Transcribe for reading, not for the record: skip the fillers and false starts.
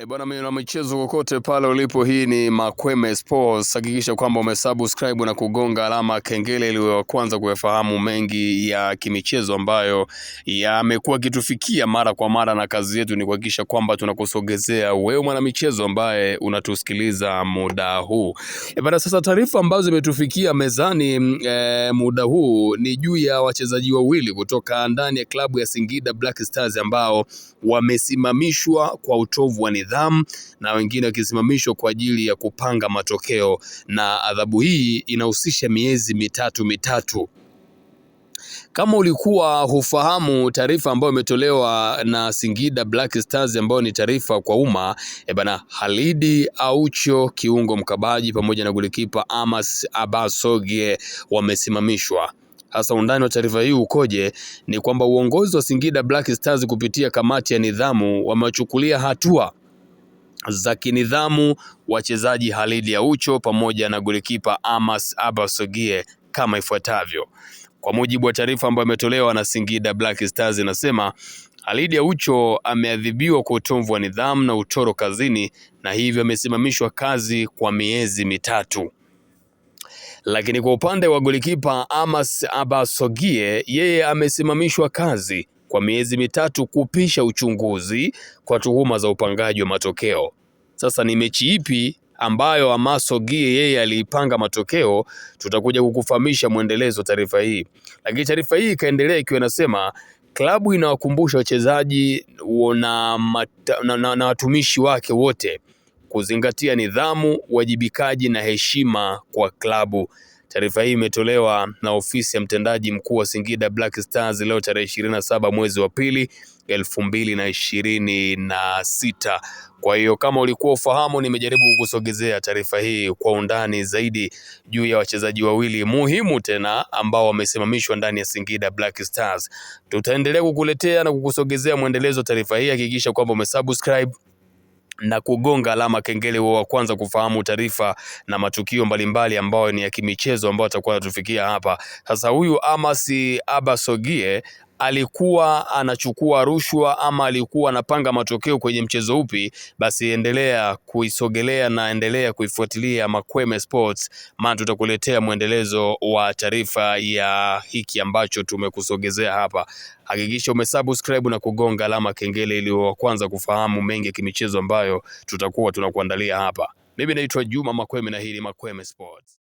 Bwana, mimi na michezo kokote pale ulipo, hii ni Makweme Sports. Hakikisha kwamba umesubscribe na kugonga alama kengele ili wa kwanza kuyafahamu mengi ya kimichezo ambayo yamekuwa kitufikia mara kwa mara, na kazi yetu ni kuhakikisha kwamba tunakusogezea wewe mwana michezo ambaye unatusikiliza muda huu. Bwana, sasa taarifa ambazo zimetufikia mezani muda huu ni juu ya wachezaji wawili kutoka ndani ya klabu ya Singida Black Stars ambao wamesimamishwa kwa utovu wa nidhamu na wengine wakisimamishwa kwa ajili ya kupanga matokeo, na adhabu hii inahusisha miezi mitatu. Kama ulikuwa hufahamu taarifa ambayo imetolewa na Singida Black Stars ambayo ni taarifa kwa umma, bana, Khalid Aucho kiungo mkabaji pamoja na golikipa Amos Abasogie wamesimamishwa. Hasa undani wa taarifa hii ukoje? Ni kwamba uongozi wa Singida Black Stars kupitia kamati ya nidhamu wamechukulia hatua za kinidhamu wachezaji Khalid Aucho pamoja na golikipa Amos Abasogie kama ifuatavyo. Kwa mujibu wa taarifa ambayo imetolewa na Singida Black Stars, inasema Khalid Aucho ameadhibiwa kwa utovu wa nidhamu na utoro kazini, na hivyo amesimamishwa kazi kwa miezi mitatu. Lakini kwa upande wa golikipa Amos Abasogie, yeye amesimamishwa kazi kwa miezi mitatu kupisha uchunguzi kwa tuhuma za upangaji wa matokeo. Sasa ni mechi ipi ambayo Abasogie yeye aliipanga matokeo? Tutakuja kukufahamisha mwendelezo wa taarifa hii. Lakini taarifa hii ikaendelea ikiwa inasema klabu inawakumbusha wachezaji na watumishi wake wote kuzingatia nidhamu, uwajibikaji na heshima kwa klabu. Taarifa hii imetolewa na ofisi ya mtendaji mkuu wa Singida Black Stars leo tarehe 27 mwezi wa pili 2026. Kwa hiyo kama ulikuwa ufahamu, nimejaribu kukusogezea taarifa hii kwa undani zaidi juu ya wachezaji wawili muhimu tena ambao wamesimamishwa ndani ya Singida Black Stars. Tutaendelea kukuletea na kukusogezea mwendelezo wa taarifa hii. Hakikisha kwamba umesubscribe na kugonga alama kengele wa kwanza kufahamu taarifa na matukio mbalimbali ambayo ni ya kimichezo ambayo atakuwa anatufikia hapa. Sasa huyu Amos Abasogie alikuwa anachukua rushwa ama alikuwa anapanga matokeo kwenye mchezo upi? Basi endelea kuisogelea na endelea kuifuatilia Makweme Sports, maana tutakuletea mwendelezo wa taarifa ya hiki ambacho tumekusogezea hapa. Hakikisha umesubscribe na kugonga alama kengele ili wa kwanza kufahamu mengi ya kimichezo ambayo tutakuwa tunakuandalia hapa. Mimi naitwa Juma Makweme na hii ni Makweme Sports.